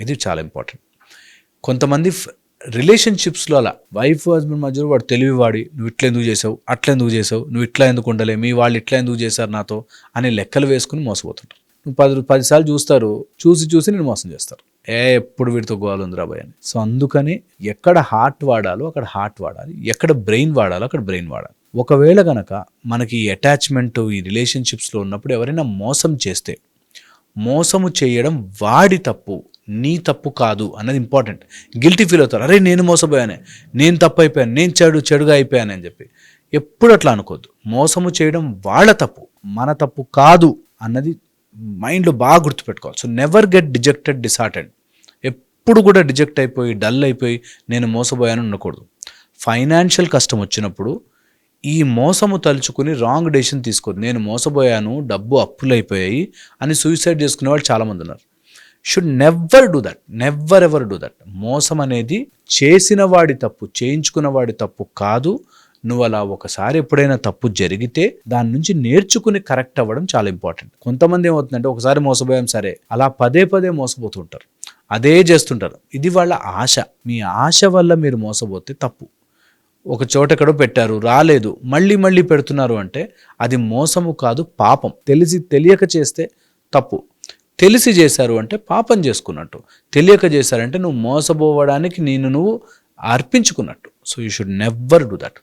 ఇది చాలా ఇంపార్టెంట్. కొంతమంది రిలేషన్షిప్స్లో అలా వైఫ్ హస్బెండ్ మధ్యలో వాడు తెలివివాడి, నువ్వు ఇట్లా ఎందుకు చేసావు, అట్లా ఎందుకు చేసావు, నువ్వు ఇట్లా ఎందుకు ఉండలే, మీ వాళ్ళు ఇట్లా ఎందుకు చేశారు నాతో అని లెక్కలు వేసుకుని మోసపోతుంటారు. నువ్వు 10 సార్లు చూస్తారు, చూసి నేను మోసం చేస్తారు. ఎప్పుడు వీడితో గోల్ ఉంది రాబాయ్ అని. సో అందుకని ఎక్కడ హార్ట్ వాడాలో అక్కడ హార్ట్ వాడాలి, ఎక్కడ బ్రెయిన్ వాడాలో అక్కడ బ్రెయిన్ వాడాలి. ఒకవేళ కనుక మనకి అటాచ్మెంట్ ఈ రిలేషన్షిప్స్లో ఉన్నప్పుడు ఎవరైనా మోసం చేస్తే, మోసము చేయడం వాడి తప్పు, నీ తప్పు కాదు అన్నది ఇంపార్టెంట్. గిల్టీ ఫీల్ అవుతారు, అరే నేను మోసపోయానే, నేను తప్పు అయిపోయాను, నేను చెడుగా అయిపోయాను అని చెప్పి. ఎప్పుడు అట్లా అనుకోద్దు. మోసము చేయడం వాళ్ళ తప్పు, మన తప్పు కాదు అన్నది మైండ్లో బాగా గుర్తుపెట్టుకోవాలి. So never get dejected, disheartened. ఎప్పుడు కూడా డిజెక్ట్ అయిపోయి డల్ అయిపోయి నేను మోసపోయాను ఉండకూడదు. ఫైనాన్షియల్ కష్టం వచ్చినప్పుడు ఈ మోసము తలుచుకుని రాంగ్ డెసిషన్ తీసుకోవద్దు. నేను మోసపోయాను, డబ్బు అప్పులైపోయాయి అని సూసైడ్ చేసుకునే వాళ్ళు చాలామంది ఉన్నారు. Should never do that, never ever do that. మోసం అనేది చేసిన వాడి తప్పు, చేయించుకున్న వాడి తప్పు కాదు. నువ్వు అలా ఒకసారి ఎప్పుడైనా తప్పు జరిగితే దాని నుంచి నేర్చుకుని కరెక్ట్ అవ్వడం చాలా ఇంపార్టెంట్. కొంతమంది ఏమవుతుందంటే ఒకసారి మోసపోయాం సరే, అలా పదే మోసపోతుంటారు, అదే చేస్తుంటారు. ఇది వాళ్ళ ఆశ. మీ ఆశ వల్ల మీరు మోసపోతే తప్పు. ఒక చోట ఎక్కడో పెట్టారు, రాలేదు, మళ్ళీ పెడుతున్నారు అంటే అది మోసము కాదు, పాపం. తెలియక చేస్తే తప్పు, తెలిసి చేశారు అంటే పాపం చేసుకున్నట్టు. తెలియక చేశారంటే నువ్వు మోసపోవడానికి నువ్వు అర్పించుకున్నట్టు. So you should never do that.